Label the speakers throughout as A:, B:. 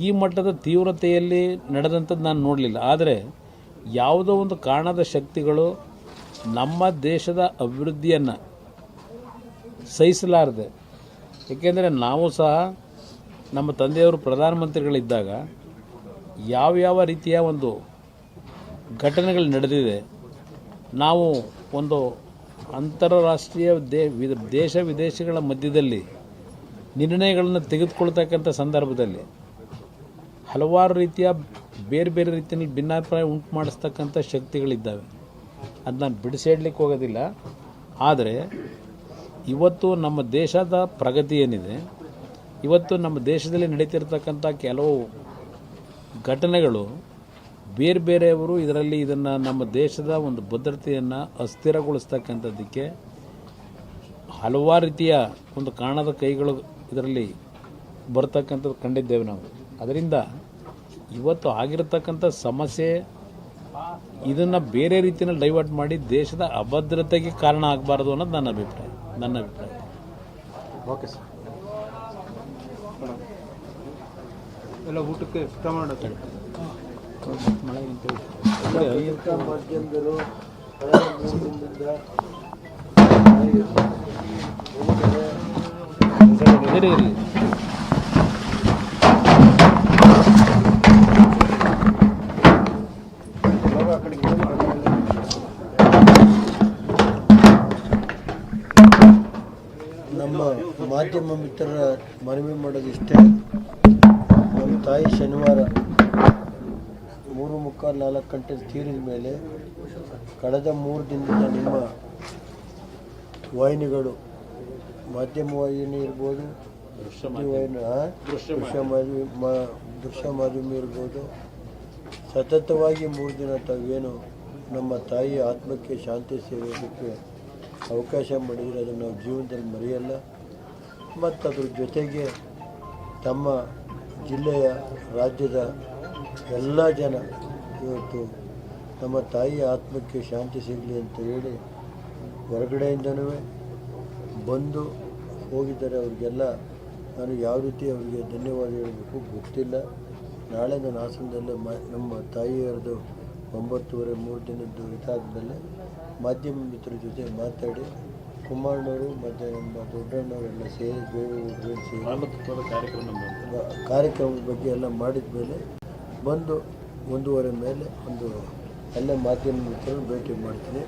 A: ಈ ಮಟ್ಟದ ತೀವ್ರತೆಯಲ್ಲಿ ನಡೆದಂಥದ್ದು ನಾನು ನೋಡಲಿಲ್ಲ. ಆದರೆ ಯಾವುದೋ ಒಂದು ಕಾರಣದ ಶಕ್ತಿಗಳು ನಮ್ಮ ದೇಶದ ಅಭಿವೃದ್ಧಿಯನ್ನು ಸಹಿಸಲಾರದೆ, ಏಕೆಂದರೆ ನಾವು ಸಹ ನಮ್ಮ ತಂದೆಯವರು ಪ್ರಧಾನಮಂತ್ರಿಗಳಿದ್ದಾಗ ಯಾವ್ಯಾವ ರೀತಿಯ ಒಂದು ಘಟನೆಗಳು ನಡೆದಿದೆ, ನಾವು ಒಂದು ಅಂತಾರಾಷ್ಟ್ರೀಯ ದೇಶ ವಿದೇಶಗಳ ಮಧ್ಯದಲ್ಲಿ ನಿರ್ಣಯಗಳನ್ನು ತೆಗೆದುಕೊಳ್ತಕ್ಕಂಥ ಸಂದರ್ಭದಲ್ಲಿ ಹಲವಾರು ರೀತಿಯ ಬೇರೆ ಬೇರೆ ರೀತಿಯಲ್ಲಿ ಭಿನ್ನಾಭಿಪ್ರಾಯ ಉಂಟು ಮಾಡಿಸ್ತಕ್ಕಂಥ ಶಕ್ತಿಗಳಿದ್ದಾವೆ. ಅದು ನಾನು ಬಿಡಿಸಿಡ್ಲಿಕ್ಕೆ ಹೋಗೋದಿಲ್ಲ. ಆದರೆ ಇವತ್ತು ನಮ್ಮ ದೇಶದ ಪ್ರಗತಿ ಏನಿದೆ, ಇವತ್ತು ನಮ್ಮ ದೇಶದಲ್ಲಿ ನಡೀತಿರ್ತಕ್ಕಂಥ ಕೆಲವು ಘಟನೆಗಳು ಬೇರೆ ಬೇರೆಯವರು ಇದನ್ನು ನಮ್ಮ ದೇಶದ ಒಂದು ಭದ್ರತೆಯನ್ನು ಅಸ್ಥಿರಗೊಳಿಸ್ತಕ್ಕಂಥದ್ದಕ್ಕೆ ಹಲವಾರು ರೀತಿಯ ಒಂದು ಕಾರಣದ ಕೈಗಳು ಇದರಲ್ಲಿ ಬರ್ತಕ್ಕಂಥದ್ದು ಕಂಡಿದ್ದೇವೆ ನಾವು. ಅದರಿಂದ ಇವತ್ತು ಆಗಿರತಕ್ಕಂಥ ಸಮಸ್ಯೆ ಇದನ್ನು ಬೇರೆ ರೀತಿಯಲ್ಲಿ ಡೈವರ್ಟ್ ಮಾಡಿ ದೇಶದ ಅಭದ್ರತೆಗೆ ಕಾರಣ ಆಗಬಾರ್ದು ಅನ್ನೋದು ನನ್ನ ಅಭಿಪ್ರಾಯ.
B: Okay sir. ಎಲ್ಲ ಊಟಕ್ಕೆ ಇಷ್ಟ ಮಾಡುತ್ತೆ
C: ಮಾಧ್ಯಮದವರು ನಮ್ಮ ಮಾಧ್ಯಮ ಮಿತ್ರರ ಮನವಿ ಮಾಡೋದಿಷ್ಟೇ. ನಮ್ಮ ತಾಯಿ ಶನಿವಾರ 3:45-4 ಗಂಟೆಗೆ ತೀರಿದ ಮೇಲೆ ಕಳೆದ 3 ದಿನದಿಂದ ನಿಮ್ಮ ವಾಹಿನಿಗಳು, ಮಾಧ್ಯಮ ವಾಹಿನಿ ಇರ್ಬೋದು, ದೃಶ್ಯ ಮಾಧ್ಯಮ ಇರ್ಬೋದು, ಸತತವಾಗಿ 3 ದಿನ ತಾವೇನು ನಮ್ಮ ತಾಯಿಯ ಆತ್ಮಕ್ಕೆ ಶಾಂತಿ ಸೇರೋದಕ್ಕೆ ಅವಕಾಶ ಮಾಡಿದರೆ ಅದನ್ನು ನಾವು ಜೀವನದಲ್ಲಿ ಮರೆಯಲ್ಲ. ಮತ್ತು ಅದ್ರ ಜೊತೆಗೆ ತಮ್ಮ ಜಿಲ್ಲೆಯ, ರಾಜ್ಯದ ಎಲ್ಲ ಜನ ಇವತ್ತು ನಮ್ಮ ತಾಯಿಯ ಆತ್ಮಕ್ಕೆ ಶಾಂತಿ ಸಿಗಲಿ ಅಂತ ಹೇಳಿ ಹೊರಗಡೆಯಿಂದನೂ ಬಂದು ಹೋಗಿದ್ದಾರೆ. ಅವ್ರಿಗೆಲ್ಲ ನಾನು ಯಾವ ರೀತಿ ಅವರಿಗೆ ಧನ್ಯವಾದ ಹೇಳಬೇಕು ಗೊತ್ತಿಲ್ಲ. ನಾಳೆ ನಾನು ಹಾಸನದಲ್ಲೇ ನಮ್ಮ ತಾಯಿಯರದು 9:30 3 ದಿನದ್ದು ಇದಾದಮೇಲೆ ಮಾಧ್ಯಮ ಮಿತ್ರರ ಜೊತೆ ಮಾತಾಡಿ ಕುಮಾರನವರು ಮತ್ತು ನಮ್ಮ ದೊಡ್ಡಣ್ಣವರೆಲ್ಲ ಸೇರಿ ಕಾರ್ಯಕ್ರಮದ ಬಗ್ಗೆ ಎಲ್ಲ ಮಾಡಿದ ಮೇಲೆ ಬಂದು 1:30 ಮೇಲೆ ಅಲ್ಲೇ ಮಾಧ್ಯಮ ಮಿತ್ರರು ಭೇಟಿ ಮಾಡ್ತೀನಿ.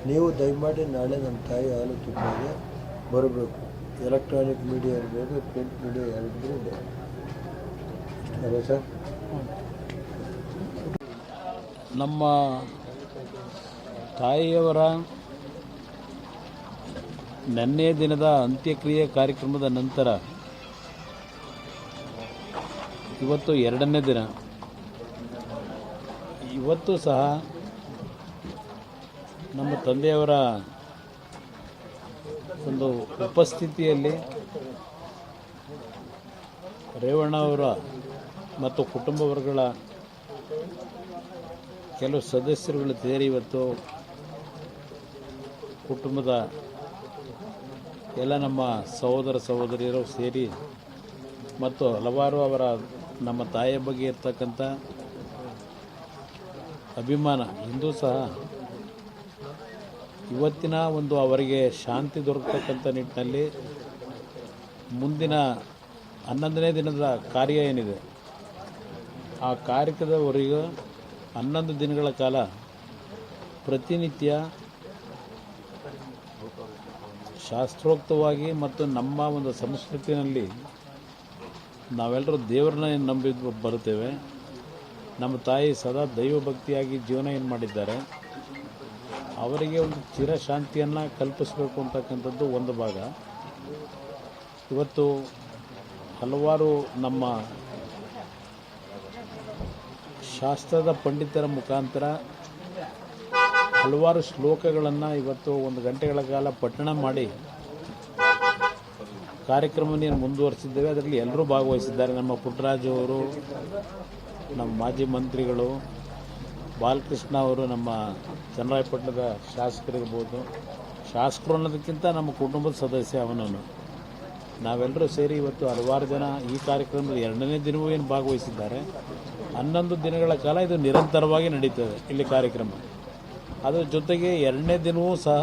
C: ನೀವು ದಯಮಾಡಿ ನಾಳೆ ನಮ್ಮ ತಾಯಿ ಹಾಲು ತುಪ್ಪಗೆ ಬರಬೇಕು. ಎಲೆಕ್ಟ್ರಾನಿಕ್ ಮೀಡಿಯಾ ಇರ್ಬೋದು, ಪ್ರಿಂಟ್ ಮೀಡಿಯಾ ಎರಡೂ ಇದೆ. ಅಲ್ಲ ಸರ್?
A: ನಮ್ಮ ತಾಯಿಯವರ ನಿನ್ನೆ ದಿನದ ಅಂತ್ಯಕ್ರಿಯೆ ಕಾರ್ಯಕ್ರಮದ ನಂತರ ಇವತ್ತು 2ನೇ ದಿನ. ಇವತ್ತು ಸಹ ನಮ್ಮ ತಂದೆಯವರ ಒಂದು ಉಪಸ್ಥಿತಿಯಲ್ಲಿ ರೇವಣ್ಣವರ ಮತ್ತು ಕುಟುಂಬ ವರ್ಗಗಳ ಕೆಲವು ಸದಸ್ಯರುಗಳು ಸೇರಿ ಇವತ್ತು ಕುಟುಂಬದ ಎಲ್ಲ ನಮ್ಮ ಸಹೋದರ ಸಹೋದರಿಯರು ಸೇರಿ ಮತ್ತು ಹಲವಾರು ಅವರ ನಮ್ಮ ತಾಯಿಯ ಬಗ್ಗೆ ಇರ್ತಕ್ಕಂಥ ಅಭಿಮಾನ ಇಂದು ಸಹ ಇವತ್ತಿನ ಒಂದು ಅವರಿಗೆ ಶಾಂತಿ ದೊರಕತಕ್ಕಂಥ ನಿಟ್ಟಿನಲ್ಲಿ ಮುಂದಿನ 11ನೇ ದಿನದ ಕಾರ್ಯ ಏನಿದೆ ಆ ಕಾರ್ಯಕ್ರಮದವರೆಗೂ 11 ದಿನಗಳ ಕಾಲ ಪ್ರತಿನಿತ್ಯ ಶಾಸ್ತ್ರೋಕ್ತವಾಗಿ ಮತ್ತು ನಮ್ಮ ಒಂದು ಸಂಸ್ಕೃತಿಯಲ್ಲಿ ನಾವೆಲ್ಲರೂ ದೇವರನ್ನ ನಂಬಿ ಬರುತ್ತೇವೆ. ನಮ್ಮ ತಾಯಿ ಸದಾ ದೈವಭಕ್ತಿಯಾಗಿ ಜೀವನ ಏನು ಮಾಡಿದ್ದಾರೆ, ಅವರಿಗೆ ಒಂದು ಚಿರಶಾಂತಿಯನ್ನು ಕಲ್ಪಿಸಬೇಕು ಅಂತಕ್ಕಂಥದ್ದು ಒಂದು ಭಾಗ. ಇವತ್ತು ಹಲವಾರು ನಮ್ಮ ಶಾಸ್ತ್ರದ ಪಂಡಿತರ ಮುಖಾಂತರ ಹಲವಾರು ಶ್ಲೋಕಗಳನ್ನು ಇವತ್ತು 1 ಗಂಟೆಗಳ ಕಾಲ ಪಠಣ ಮಾಡಿ ಕಾರ್ಯಕ್ರಮವನ್ನು ಮುಂದುವರಿಸಿದ್ದೇವೆ. ಅದರಲ್ಲಿ ಎಲ್ಲರೂ ಭಾಗವಹಿಸಿದ್ದಾರೆ. ನಮ್ಮ ಪುಟ್ಟರಾಜು ಅವರು, ನಮ್ಮ ಮಾಜಿ ಮಂತ್ರಿಗಳು, ಬಾಲಕೃಷ್ಣ ಅವರು, ನಮ್ಮ ಚನ್ನರಾಯಪಟ್ಟಣದ ಶಾಸಕರಿರ್ಬೋದು, ಶಾಸಕರು ಅನ್ನೋದಕ್ಕಿಂತ ನಮ್ಮ ಕುಟುಂಬದ ಸದಸ್ಯ ಅವನನ್ನು. ನಾವೆಲ್ಲರೂ ಸೇರಿ ಇವತ್ತು ಹಲವಾರು ಜನ ಈ ಕಾರ್ಯಕ್ರಮದಲ್ಲಿ 2ನೇ ದಿನವೂ ಏನು ಭಾಗವಹಿಸಿದ್ದಾರೆ. 11 ದಿನಗಳ ಕಾಲ ಇದು ನಿರಂತರವಾಗಿ ನಡೀತದೆ ಇಲ್ಲಿ ಕಾರ್ಯಕ್ರಮ. ಅದರ ಜೊತೆಗೆ 2ನೇ ದಿನವೂ ಸಹ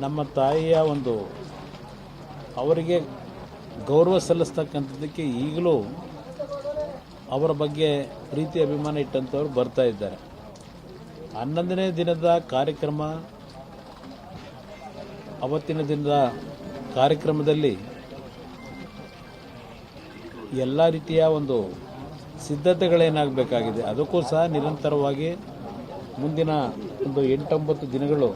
A: ನಮ್ಮ ತಾಯಿಯ ಒಂದು ಅವರಿಗೆ ಗೌರವ ಸಲ್ಲಿಸ್ತಕ್ಕಂಥದ್ದಕ್ಕೆ ಈಗಲೂ ಅವರ ಬಗ್ಗೆ ಪ್ರೀತಿ ಅಭಿಮಾನ ಇಟ್ಟಂಥವ್ರು ಬರ್ತಾ ಇದ್ದಾರೆ. 11ನೇ ದಿನದ ಕಾರ್ಯಕ್ರಮ, ಅವತ್ತಿನ ದಿನದ ಕಾರ್ಯಕ್ರಮದಲ್ಲಿ ಎಲ್ಲ ರೀತಿಯ ಒಂದು ಸಿದ್ಧತೆಗಳೇನಾಗಬೇಕಾಗಿದೆ ಅದಕ್ಕೂ ಸಹ ನಿರಂತರವಾಗಿ ಮುಂದಿನ ಒಂದು 8-9 ದಿನಗಳು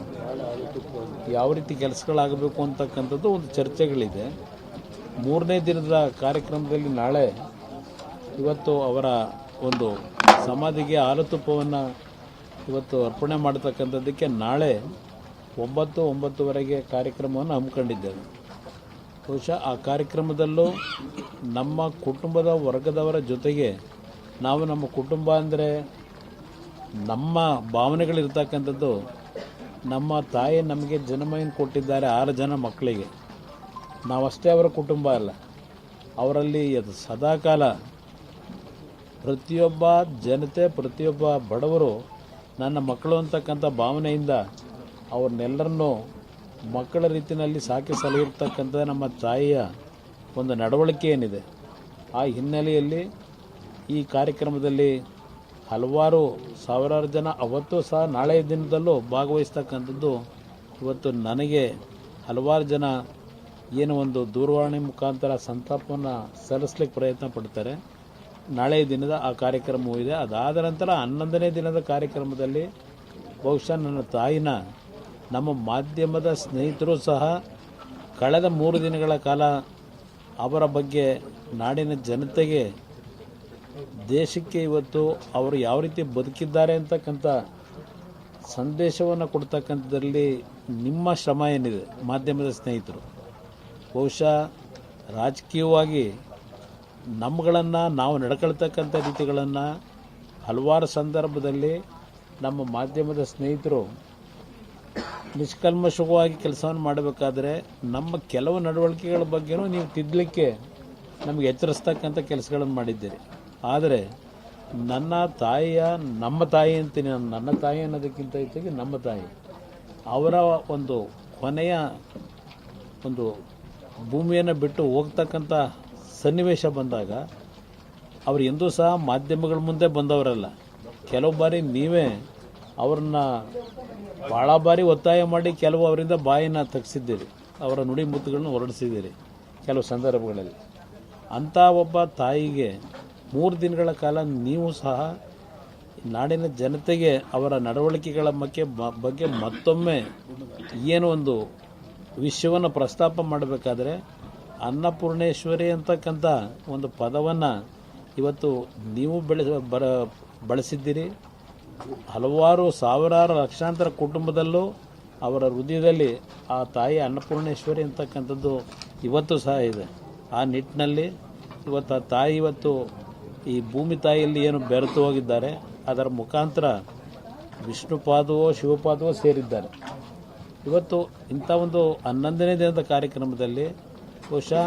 A: ಯಾವ ರೀತಿ ಕೆಲಸಗಳಾಗಬೇಕು ಅಂತಕ್ಕಂಥದ್ದು ಒಂದು ಚರ್ಚೆಗಳಿದೆ. 3ನೇ ದಿನದ ಕಾರ್ಯಕ್ರಮದಲ್ಲಿ ನಾಳೆ ಇವತ್ತು ಅವರ ಒಂದು ಸಮಾಧಿಗೆ ಹಾಲುತುಪ್ಪವನ್ನು ಇವತ್ತು ಅರ್ಪಣೆ ಮಾಡತಕ್ಕಂಥದ್ದಕ್ಕೆ ನಾಳೆ 9-9:30 ಕಾರ್ಯಕ್ರಮವನ್ನು ಹಮ್ಮಿಕೊಂಡಿದ್ದೇವೆ. ಬಹುಶಃ ಆ ಕಾರ್ಯಕ್ರಮದಲ್ಲೂ ನಮ್ಮ ಕುಟುಂಬದ ವರ್ಗದವರ ಜೊತೆಗೆ ನಾವು ನಮ್ಮ ಕುಟುಂಬ ಅಂದರೆ ನಮ್ಮ ಭಾವನೆಗಳಿರ್ತಕ್ಕಂಥದ್ದು, ನಮ್ಮ ತಾಯಿ ನಮಗೆ ಜನ್ಮವನ್ನು ಕೊಟ್ಟಿದ್ದಾರೆ 6 ಜನ ಮಕ್ಕಳಿಗೆ. ನಾವಷ್ಟೇ ಅವರ ಕುಟುಂಬ ಅಲ್ಲ, ಅವರಲ್ಲಿ ಸದಾಕಾಲ ಪ್ರತಿಯೊಬ್ಬ ಜನತೆ, ಪ್ರತಿಯೊಬ್ಬ ಬಡವರು ನನ್ನ ಮಕ್ಕಳು ಅಂತಕ್ಕಂಥ ಭಾವನೆಯಿಂದ ಅವ್ರನ್ನೆಲ್ಲರನ್ನೂ ಮಕ್ಕಳ ರೀತಿಯಲ್ಲಿ ಸಾಕಿ ಸಲಹಿರ್ತಕ್ಕಂಥ ನಮ್ಮ ತಾಯಿಯ ಒಂದು ನಡವಳಿಕೆ ಏನಿದೆ, ಆ ಹಿನ್ನೆಲೆಯಲ್ಲಿ ಈ ಕಾರ್ಯಕ್ರಮದಲ್ಲಿ ಹಲವಾರು ಸಾವಿರಾರು ಜನ ಅವತ್ತು ಸಹ ನಾಳೆಯ ದಿನದಲ್ಲೂ ಭಾಗವಹಿಸ್ತಕ್ಕಂಥದ್ದು. ಇವತ್ತು ನನಗೆ ಹಲವಾರು ಜನ ಏನು ಒಂದು ದೂರವಾಣಿ ಮುಖಾಂತರ ಸಂತಾಪವನ್ನು ಸಲ್ಲಿಸ್ಲಿಕ್ಕೆ ಪ್ರಯತ್ನ ಪಡ್ತಾರೆ. ನಾಳೆಯ ದಿನದ ಆ ಕಾರ್ಯಕ್ರಮವೂ ಇದೆ. ಅದಾದ ನಂತರ 11ನೇ ದಿನದ ಕಾರ್ಯಕ್ರಮದಲ್ಲಿ ಬಹುಶಃ ನನ್ನ ತಾಯಿನ ನಮ್ಮ ಮಾಧ್ಯಮದ ಸ್ನೇಹಿತರು ಸಹ ಕಳೆದ 3 ದಿನಗಳ ಕಾಲ ಅವರ ಬಗ್ಗೆ ನಾಡಿನ ಜನತೆಗೆ, ದೇಶಕ್ಕೆ ಇವತ್ತು ಅವರು ಯಾವ ರೀತಿ ಬದುಕಿದ್ದಾರೆ ಅಂತಕ್ಕಂಥ ಸಂದೇಶವನ್ನು ಕೊಡ್ತಕ್ಕಂಥದ್ರಲ್ಲಿ ನಿಮ್ಮ ಶ್ರಮ ಏನಿದೆ ಮಾಧ್ಯಮದ ಸ್ನೇಹಿತರು, ಬಹುಶಃ ರಾಜಕೀಯವಾಗಿ ನಮ್ಮಗಳನ್ನು ನಾವು ನಡ್ಕೊಳ್ತಕ್ಕಂಥ ರೀತಿಗಳನ್ನು ಹಲವಾರು ಸಂದರ್ಭದಲ್ಲಿ ನಮ್ಮ ಮಾಧ್ಯಮದ ಸ್ನೇಹಿತರು ನಿಷ್ಕಲ್ಮಶವಾಗಿ ಕೆಲಸವನ್ನು ಮಾಡಬೇಕಾದ್ರೆ ನಮ್ಮ ಕೆಲವು ನಡವಳಿಕೆಗಳ ಬಗ್ಗೆನೂ ನೀವು ತಿದ್ದಲಿಕ್ಕೆ ನಮಗೆ ಎಚ್ಚರಿಸ್ತಕ್ಕಂಥ ಕೆಲಸಗಳನ್ನು ಮಾಡಿದ್ದೀರಿ. ಆದರೆ ನನ್ನ ತಾಯಿಯ, ನಮ್ಮ ತಾಯಿ ಅಂತೀನಿ, ನನ್ನ ತಾಯಿ ಅನ್ನೋದಕ್ಕಿಂತ ಹೆಚ್ಚಾಗಿ ನಮ್ಮ ತಾಯಿ ಅವರ ಒಂದು ಕೊನೆಯ ಒಂದು ಭೂಮಿಯನ್ನು ಬಿಟ್ಟು ಹೋಗ್ತಕ್ಕಂಥ ಸನ್ನಿವೇಶ ಬಂದಾಗ ಅವರು ಎಂದೂ ಸಹ ಮಾಧ್ಯಮಗಳ ಮುಂದೆ ಬಂದವರಲ್ಲ. ಕೆಲವು ಬಾರಿ ನೀವೇ ಅವ್ರನ್ನ ಭಾಳ ಬಾರಿ ಒತ್ತಾಯ ಮಾಡಿ ಕೆಲವು ಅವರಿಂದ ಬಾಯಿನ ತೆಗೆಸಿದ್ದೀರಿ, ಅವರ ನುಡಿ ಮುತ್ತುಗಳನ್ನು ಹೊರಡಿಸಿದ್ದೀರಿ ಕೆಲವು ಸಂದರ್ಭಗಳಲ್ಲಿ. ಅಂಥ ಒಬ್ಬ ತಾಯಿಗೆ 3 ದಿನಗಳ ಕಾಲ ನೀವು ಸಹ ನಾಡಿನ ಜನತೆಗೆ ಅವರ ನಡವಳಿಕೆಗಳ ಬಗ್ಗೆ ಮತ್ತೊಮ್ಮೆ ಏನು ಒಂದು ವಿಷಯವನ್ನು ಪ್ರಸ್ತಾಪ ಮಾಡಬೇಕಾದ್ರೆ ಅನ್ನಪೂರ್ಣೇಶ್ವರಿ ಅಂತಕ್ಕಂಥ ಒಂದು ಪದವನ್ನು ಇವತ್ತು ನೀವು ಬಳಸಿದ್ದೀರಿ. ಹಲವಾರು ಸಾವಿರಾರು ಲಕ್ಷಾಂತರ ಕುಟುಂಬದಲ್ಲೂ ಅವರ ಹೃದಯದಲ್ಲಿ ಆ ತಾಯಿ ಅನ್ನಪೂರ್ಣೇಶ್ವರಿ ಅಂತಕ್ಕಂಥದ್ದು ಇವತ್ತು ಸಹ ಇದೆ. ಆ ನಿಟ್ಟಿನಲ್ಲಿ ಇವತ್ತು ಆ ತಾಯಿ ಇವತ್ತು ಈ ಭೂಮಿ ತಾಯಿಯಲ್ಲಿ ಏನು ಬೆರೆತು ಹೋಗಿದ್ದಾರೆ, ಅದರ ಮುಖಾಂತರ ವಿಷ್ಣುಪಾದವೋ ಶಿವಪಾದವೋ ಸೇರಿದ್ದಾರೆ. ಇವತ್ತು ಇಂಥ ಒಂದು 11ನೇ ದಿನದ ಕಾರ್ಯಕ್ರಮದಲ್ಲಿ ಬಹುಶಃ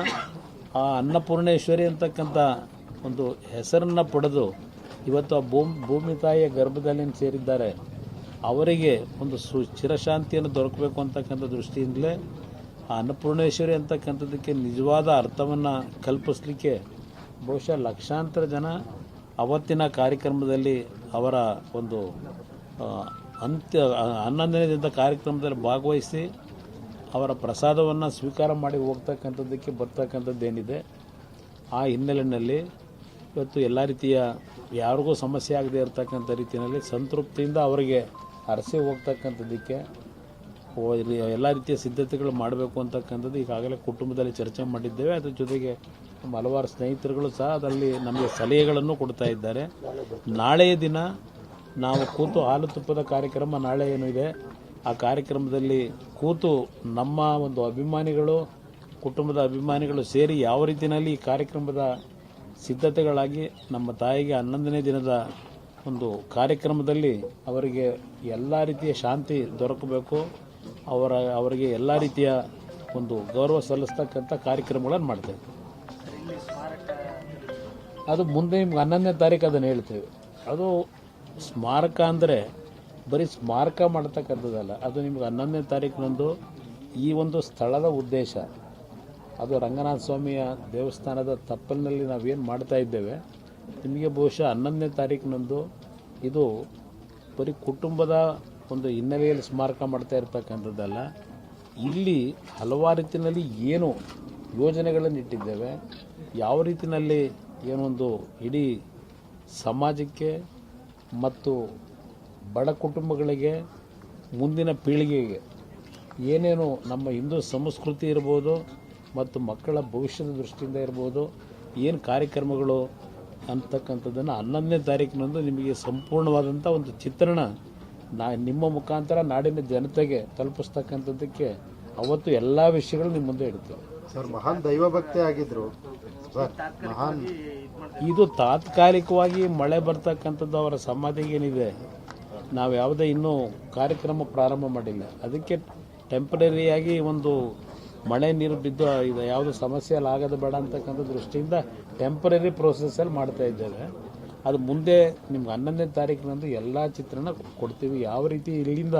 A: ಆ ಅನ್ನಪೂರ್ಣೇಶ್ವರಿ ಅಂತಕ್ಕಂಥ ಒಂದು ಹೆಸರನ್ನು ಪಡೆದು ಇವತ್ತು ಆ ಭೂಮಿ ತಾಯಿಯ ಗರ್ಭದಲ್ಲಿ ಸೇರಿದ್ದಾರೆ. ಅವರಿಗೆ ಒಂದು ಚಿರಶಾಂತಿಯನ್ನು ದೊರಕಬೇಕು ಅಂತಕ್ಕಂಥ ದೃಷ್ಟಿಯಿಂದಲೇ ಆ ಅನ್ನಪೂರ್ಣೇಶ್ವರಿ ಅಂತಕ್ಕಂಥದ್ದಕ್ಕೆ ನಿಜವಾದ ಅರ್ಥವನ್ನು ಕಲ್ಪಿಸಲಿಕ್ಕೆ ಬಹುಶಃ ಲಕ್ಷಾಂತರ ಜನ ಅವತ್ತಿನ ಕಾರ್ಯಕ್ರಮದಲ್ಲಿ ಅವರ ಒಂದು 11ನೇ ದಿನದ ಕಾರ್ಯಕ್ರಮದಲ್ಲಿ ಭಾಗವಹಿಸಿ ಅವರ ಪ್ರಸಾದವನ್ನು ಸ್ವೀಕಾರ ಮಾಡಿ ಹೋಗ್ತಕ್ಕಂಥದ್ದಕ್ಕೆ ಬರ್ತಕ್ಕಂಥದ್ದೇನಿದೆ, ಆ ಹಿನ್ನೆಲೆಯಲ್ಲಿ ಇವತ್ತು ಎಲ್ಲ ರೀತಿಯ ಯಾರಿಗೂ ಸಮಸ್ಯೆ ಆಗದೆ ಇರತಕ್ಕಂಥ ರೀತಿಯಲ್ಲಿ ಸಂತೃಪ್ತಿಯಿಂದ ಅವರಿಗೆ ಅರಸಿ ಹೋಗ್ತಕ್ಕಂಥದ್ದಕ್ಕೆ ಎಲ್ಲ ರೀತಿಯ ಸಿದ್ಧತೆಗಳು ಮಾಡಬೇಕು ಅಂತಕ್ಕಂಥದ್ದು ಈಗಾಗಲೇ ಕುಟುಂಬದಲ್ಲಿ ಚರ್ಚೆ ಮಾಡಿದ್ದೇವೆ. ಅದ್ರ ಜೊತೆಗೆ ನಮ್ಮ ಹಲವಾರು ಸ್ನೇಹಿತರುಗಳು ಸಹ ಅದರಲ್ಲಿ ನಮಗೆ ಸಲಹೆಗಳನ್ನು ಕೊಡ್ತಾ ಇದ್ದಾರೆ. ನಾಳೆಯ ದಿನ ನಾವು ಕೂತು ಹಾಲು ತುಪ್ಪದ ಕಾರ್ಯಕ್ರಮ ನಾಳೆ ಏನು ಇದೆ, ಆ ಕಾರ್ಯಕ್ರಮದಲ್ಲಿ ಕೂತು ನಮ್ಮ ಒಂದು ಅಭಿಮಾನಿಗಳು, ಕುಟುಂಬದ ಅಭಿಮಾನಿಗಳು ಸೇರಿ ಯಾವ ರೀತಿಯಲ್ಲಿ ಈ ಕಾರ್ಯಕ್ರಮದ ಸಿದ್ಧತೆಗಳಾಗಿ ನಮ್ಮ ತಾಯಿಗೆ 11ನೇ ದಿನದ ಒಂದು ಕಾರ್ಯಕ್ರಮದಲ್ಲಿ ಅವರಿಗೆ ಎಲ್ಲ ರೀತಿಯ ಶಾಂತಿ ದೊರಕಬೇಕು, ಅವರಿಗೆ ಎಲ್ಲ ರೀತಿಯ ಒಂದು ಗೌರವ ಸಲ್ಲಿಸ್ತಕ್ಕಂಥ ಕಾರ್ಯಕ್ರಮಗಳನ್ನು ಮಾಡ್ತೇವೆ. ಅದು ಮುಂದೆ ನಿಮ್ಗೆ 11ನೇ ತಾರೀಕು ಅದನ್ನು ಹೇಳ್ತೇವೆ. ಅದು ಸ್ಮಾರಕ ಅಂದರೆ ಬರೀ ಸ್ಮಾರಕ ಮಾಡ್ತಕ್ಕಂಥದ್ದಲ್ಲ, ಅದು ನಿಮ್ಗೆ 11ನೇ ತಾರೀಕಿನಂದು ಈ ಒಂದು ಸ್ಥಳದ ಉದ್ದೇಶ ಅದು ರಂಗನಾಥ ಸ್ವಾಮಿಯ ದೇವಸ್ಥಾನದ ತಪ್ಪಲಿನಲ್ಲಿ ನಾವೇನು ಮಾಡ್ತಾ ಇದ್ದೇವೆ, ನಿಮಗೆ ಬಹುಶಃ 11ನೇ ತಾರೀಕಿನಂದು ಇದು ಬರೀ ಕುಟುಂಬದ ಒಂದು ಹಿನ್ನೆಲೆಯಲ್ಲಿ ಸ್ಮಾರಕ ಮಾಡ್ತಾ ಇರ್ತಕ್ಕಂಥದ್ದಲ್ಲ. ಇಲ್ಲಿ ಹಲವಾರು ರೀತಿಯಲ್ಲಿ ಏನು ಯೋಜನೆಗಳನ್ನು ಇಟ್ಟಿದ್ದೇವೆ, ಯಾವ ರೀತಿಯಲ್ಲಿ ಏನೊಂದು ಇಡೀ ಸಮಾಜಕ್ಕೆ ಮತ್ತು ಬಡ ಕುಟುಂಬಗಳಿಗೆ ಮುಂದಿನ ಪೀಳಿಗೆಗೆ ಏನೇನು ನಮ್ಮ ಹಿಂದೂ ಸಂಸ್ಕೃತಿ ಇರ್ಬೋದು ಮತ್ತು ಮಕ್ಕಳ ಭವಿಷ್ಯದ ದೃಷ್ಟಿಯಿಂದ ಇರ್ಬೋದು ಏನು ಕಾರ್ಯಕ್ರಮಗಳು ಅಂತಕ್ಕಂಥದ್ದನ್ನು 11ನೇ ತಾರೀಕಿನಂದು ನಿಮಗೆ ಸಂಪೂರ್ಣವಾದಂಥ ಒಂದು ಚಿತ್ರಣ ನಿಮ್ಮ ಮುಖಾಂತರ ನಾಡಿನ ಜನತೆಗೆ ತಲುಪಿಸ್ತಕ್ಕಂಥದ್ದಕ್ಕೆ ಅವತ್ತು ಎಲ್ಲ ವಿಷಯಗಳು ನಿಮ್ಮ ಮುಂದೆ ಇಡ್ತೇವೆ.
B: ಸರ್, ಮಹಾನ್ ದೈವಭಕ್ತಿ ಆಗಿದ್ರು ಸರ್, ಮಹಾನ್
A: ಇದು ತಾತ್ಕಾಲಿಕವಾಗಿ ಮಳೆ ಬರ್ತಕ್ಕಂಥದ್ದು ಅವರ ಸಮಾಧಿಗೆ ಏನಿದೆ, ನಾವು ಯಾವುದೇ ಇನ್ನೂ ಕಾರ್ಯಕ್ರಮ ಪ್ರಾರಂಭ ಮಾಡಿಲ್ಲ. ಅದಕ್ಕೆ ಟೆಂಪರರಿಯಾಗಿ ಒಂದು ಮಳೆ ನೀರು ಬಿದ್ದು ಇದು ಯಾವುದು ಸಮಸ್ಯೆ ಎಲ್ಲ ಆಗೋದು ಬೇಡ ಅಂತಕ್ಕಂಥ ದೃಷ್ಟಿಯಿಂದ ಟೆಂಪರರಿ ಪ್ರೋಸೆಸ್ಸಲ್ಲಿ ಮಾಡ್ತಾ ಇದ್ದೇವೆ. ಅದು ಮುಂದೆ ನಿಮ್ಗೆ 11ನೇ ತಾರೀಕಿನಂದು ಎಲ್ಲ ಚಿತ್ರಣ ಕೊಡ್ತೀವಿ. ಯಾವ ರೀತಿ ಇಲ್ಲಿಂದ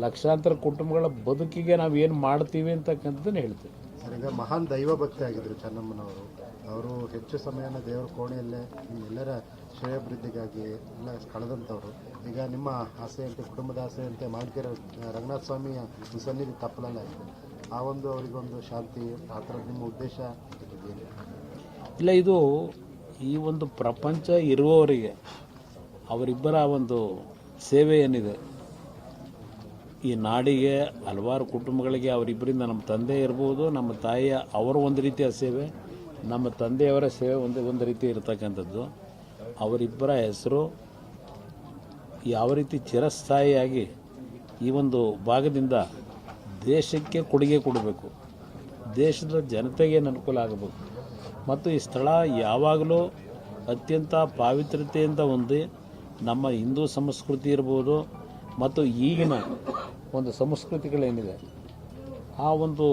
A: ಲಕ್ಷಾಂತರ ಕುಟುಂಬಗಳ ಬದುಕಿಗೆ ನಾವು ಏನು ಮಾಡ್ತೀವಿ ಅಂತಕ್ಕಂಥದ್ದನ್ನು ಹೇಳ್ತೀವಿ.
B: ಸರ್, ಈಗ ಮಹಾನ್ ದೈವಭಕ್ತಿ ಆಗಿದ್ರು ಚೆನ್ನಮ್ಮನವರು. ಅವರು ಹೆಚ್ಚು ಸಮಯನ ದೇವರ ಕೋಣೆಯಲ್ಲೇ ನಿಮ್ಮೆಲ್ಲರ ಶ್ರೇಯೋಭಿವೃದ್ಧಿಗಾಗಿ ಎಲ್ಲ ಕಳೆದಂಥವ್ರು. ಈಗ ನಿಮ್ಮ ಆಸೆಯಂತೆ, ಕುಟುಂಬದ ಆಸೆಯಂತೆ ಮಾಡ್ತಿರೋ ರಂಗನಾಥ ಸ್ವಾಮಿಯ ಸನ್ನಿಧಿ ತಪ್ಪಲಲ್ಲ ಇದೆ. ಆ ಒಂದು ಅವರಿಗೊಂದು ಶಾಂತಿ, ಆ ಥರ ನಿಮ್ಮ ಉದ್ದೇಶ ಏನು?
A: ಇಲ್ಲ, ಇದು ಈ ಒಂದು ಪ್ರಪಂಚ ಇರುವವರಿಗೆ ಅವರಿಬ್ಬರ ಒಂದು ಸೇವೆ ಏನಿದೆ, ಈ ನಾಡಿಗೆ ಹಲವಾರು ಕುಟುಂಬಗಳಿಗೆ ಅವರಿಬ್ಬರಿಂದ ನಮ್ಮ ತಂದೆ ಇರ್ಬೋದು, ನಮ್ಮ ತಾಯಿಯ ಅವರ ಒಂದು ರೀತಿಯ ಸೇವೆ, ನಮ್ಮ ತಂದೆಯವರ ಸೇವೆ ಒಂದು ರೀತಿ ಇರತಕ್ಕಂಥದ್ದು. ಅವರಿಬ್ಬರ ಹೆಸರು ಯಾವ ರೀತಿ ಚಿರಸ್ಥಾಯಿಯಾಗಿ ಈ ಒಂದು ಭಾಗದಿಂದ ದೇಶಕ್ಕೆ ಕೊಡುಗೆ ಕೊಡಬೇಕು, ದೇಶದ ಜನತೆಗೆ ಅನುಕೂಲ ಆಗಬೇಕು. ಮತ್ತು ಈ ಸ್ಥಳ ಯಾವಾಗಲೂ ಅತ್ಯಂತ ಪಾವಿತ್ರ್ಯತೆಯಿಂದ ಹೊಂದಿ ನಮ್ಮ ಹಿಂದೂ ಸಂಸ್ಕೃತಿ ಇರ್ಬೋದು ಮತ್ತು ಈಗಿನ ಒಂದು ಸಂಸ್ಕೃತಿಗಳೇನಿದೆ, ಆ ಒಂದು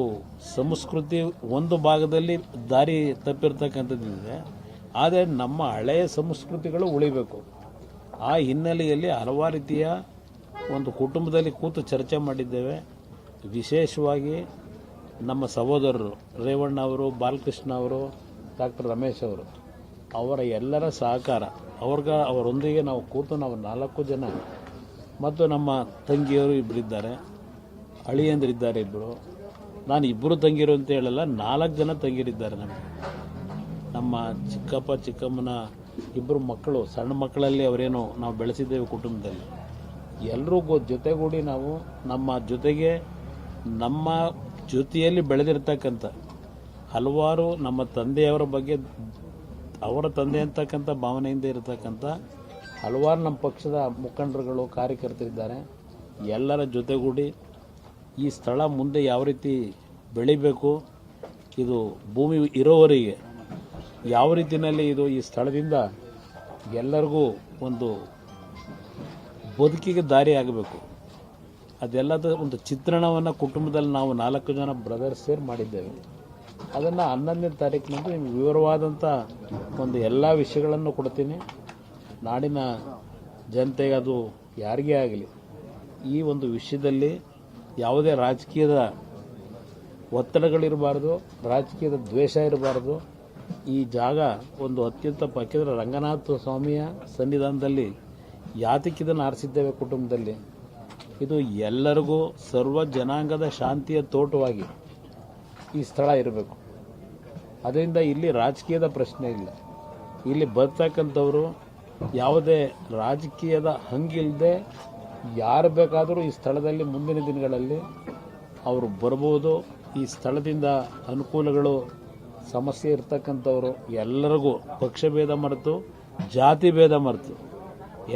A: ಸಂಸ್ಕೃತಿ ಒಂದು ಭಾಗದಲ್ಲಿ ದಾರಿ ತಪ್ಪಿರ್ತಕ್ಕಂಥದ್ದಿದೆ. ಆದರೆ ನಮ್ಮ ಹಳೆಯ ಸಂಸ್ಕೃತಿಗಳು ಉಳಿಬೇಕು. ಆ ಹಿನ್ನೆಲೆಯಲ್ಲಿ ಹಲವಾರು ರೀತಿಯ ಒಂದು ಕುಟುಂಬದಲ್ಲಿ ಕೂತು ಚರ್ಚೆ ಮಾಡಿದ್ದೇವೆ. ವಿಶೇಷವಾಗಿ ನಮ್ಮ ಸಹೋದರರು ರೇವಣ್ಣ ಅವರು, ಬಾಲಕೃಷ್ಣ ಅವರು, ಡಾಕ್ಟರ್ ರಮೇಶ್ ಅವರು, ಅವರ ಎಲ್ಲರ ಸಹಕಾರ ಅವರೊಂದಿಗೆ ನಾವು ಕೂತು ನಾವು 4 ಜನ ಮತ್ತು ನಮ್ಮ ತಂಗಿಯವರು ಇಬ್ಬರಿದ್ದಾರೆ, ಅಳಿಯಂದಿರಿದ್ದಾರೆ ಇಬ್ಬರು. ನಾನು ಇಬ್ಬರು ತಂಗಿರು ಅಂತ ಹೇಳಲ್ಲ, 4 ಜನ ತಂಗಿರಿದ್ದಾರೆ ನಮಗೆ. ನಮ್ಮ ಚಿಕ್ಕಪ್ಪ ಚಿಕ್ಕಮ್ಮನ ಇಬ್ಬರು ಮಕ್ಕಳು, ಸಣ್ಣ ಮಕ್ಕಳಲ್ಲಿ ಅವರೇನು ನಾವು ಬೆಳೆಸಿದ್ದೇವೆ ಕುಟುಂಬದಲ್ಲಿ. ಎಲ್ಲರೂ ಜೊತೆಗೂಡಿ ನಾವು ನಮ್ಮ ಜೊತೆಯಲ್ಲಿ ಬೆಳೆದಿರ್ತಕ್ಕಂಥ ಹಲವಾರು ನಮ್ಮ ತಂದೆಯವರ ಬಗ್ಗೆ, ಅವರ ತಂದೆ ಅಂತಕ್ಕಂಥ ಭಾವನೆಯಿಂದ ಇರತಕ್ಕಂಥ ಹಲವಾರು ನಮ್ಮ ಪಕ್ಷದ ಮುಖಂಡರುಗಳು, ಕಾರ್ಯಕರ್ತರಿದ್ದಾರೆ. ಎಲ್ಲರ ಜೊತೆಗೂಡಿ ಈ ಸ್ಥಳ ಮುಂದೆ ಯಾವ ರೀತಿ ಬೆಳಿಬೇಕು, ಇದು ಭೂಮಿ ಇರೋವರಿಗೆ ಯಾವ ರೀತಿಯಲ್ಲಿ ಇದು ಈ ಸ್ಥಳದಿಂದ ಎಲ್ಲರಿಗೂ ಒಂದು ಬದುಕಿಗೆ ದಾರಿ ಆಗಬೇಕು, ಅದೆಲ್ಲದ ಒಂದು ಚಿತ್ರಣವನ್ನು ಕುಟುಂಬದಲ್ಲಿ ನಾವು 4 ಜನ ಬ್ರದರ್ಸ್ ಸೇರಿ ಮಾಡಿದ್ದೇವೆ. ಅದನ್ನು 11ನೇ ತಾರೀಕಿನಂದು ನಿಮಗೆ ವಿವರವಾದಂಥ ಒಂದು ಎಲ್ಲ ವಿಷಯಗಳನ್ನು ಕೊಡ್ತೀನಿ. ನಾಡಿನ ಜನತೆಗೆ ಅದು ಯಾರಿಗೇ ಆಗಲಿ ಈ ಒಂದು ವಿಷಯದಲ್ಲಿ ಯಾವುದೇ ರಾಜಕೀಯದ ಒತ್ತಡಗಳಿರಬಾರ್ದು, ರಾಜಕೀಯದ ದ್ವೇಷ ಇರಬಾರ್ದು. ಈ ಜಾಗ ಒಂದು ಅತ್ಯಂತ ಪಕ್ಕಿದ್ರೆ ರಂಗನಾಥ ಸ್ವಾಮಿಯ ಸನ್ನಿಧಾನದಲ್ಲಿ ಯಾತಕ್ಕಿದನ್ನು ಆರಿಸಿದ್ದೇವೆ ಕುಟುಂಬದಲ್ಲಿ. ಇದು ಎಲ್ಲರಿಗೂ ಸರ್ವ ಜನಾಂಗದ ಶಾಂತಿಯ ತೋಟವಾಗಿ ಈ ಸ್ಥಳ ಇರಬೇಕು. ಅದರಿಂದ ಇಲ್ಲಿ ರಾಜಕೀಯದ ಪ್ರಶ್ನೆ ಇಲ್ಲ. ಇಲ್ಲಿ ಬರ್ತಕ್ಕಂಥವರು ಯಾವುದೇ ರಾಜಕೀಯದ ಹಂಗಿಲ್ಲದೆ ಯಾರು ಬೇಕಾದರೂ ಈ ಸ್ಥಳದಲ್ಲಿ ಮುಂದಿನ ದಿನಗಳಲ್ಲಿ ಅವರು ಬರ್ಬೋದು. ಈ ಸ್ಥಳದಿಂದ ಅನುಕೂಲಗಳು, ಸಮಸ್ಯೆ ಇರ್ತಕ್ಕಂಥವರು ಎಲ್ಲರಿಗೂ ಪಕ್ಷಭೇದ ಮರೆತು, ಜಾತಿ ಭೇದ ಮರೆತು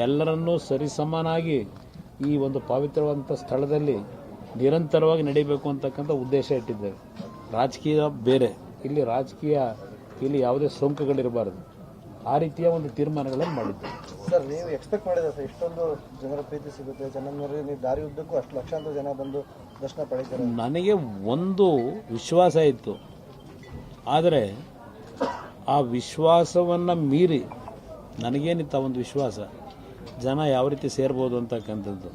A: ಎಲ್ಲರನ್ನೂ ಸರಿಸಮಾನಾಗಿ ಈ ಒಂದು ಪವಿತ್ರವಾದಂಥ ಸ್ಥಳದಲ್ಲಿ ನಿರಂತರವಾಗಿ ನಡೀಬೇಕು ಅಂತಕ್ಕಂಥ ಉದ್ದೇಶ ಇಟ್ಟಿದ್ದೇವೆ. ರಾಜಕೀಯ ಬೇರೆ, ಇಲ್ಲಿ ಯಾವುದೇ ಸೋಂಕುಗಳಿರಬಾರದು. ಆ ರೀತಿಯ ಒಂದು ತೀರ್ಮಾನಗಳನ್ನು ಮಾಡಿದ್ದೇವೆ.
D: ಸರ್, ನೀವು ಎಕ್ಸ್ಪೆಕ್ಟ್ ಮಾಡಿದ್ರೆ ಸರ್ ಇಷ್ಟೊಂದು ಜನರ ಪ್ರೀತಿ ಸಿಗುತ್ತೆ ಚೆನ್ನಮ್ಮನವರಿಗೆ, ನೀವು ದಾರಿ ಉದ್ದಕ್ಕೂ ಅಷ್ಟು ಲಕ್ಷಾಂತರ ಜನ ಬಂದು
B: ದರ್ಶನ ಪಡೀತಾರೆ?
A: ನನಗೆ ಒಂದು ವಿಶ್ವಾಸ ಇತ್ತು, ಆದರೆ ಆ ವಿಶ್ವಾಸವನ್ನು ಮೀರಿ ನನಗೇನಿತ್ತು ಒಂದು ವಿಶ್ವಾಸ ಜನ ಯಾವ ರೀತಿ ಸೇರ್ಬೋದು ಅಂತಕ್ಕಂಥದ್ದು,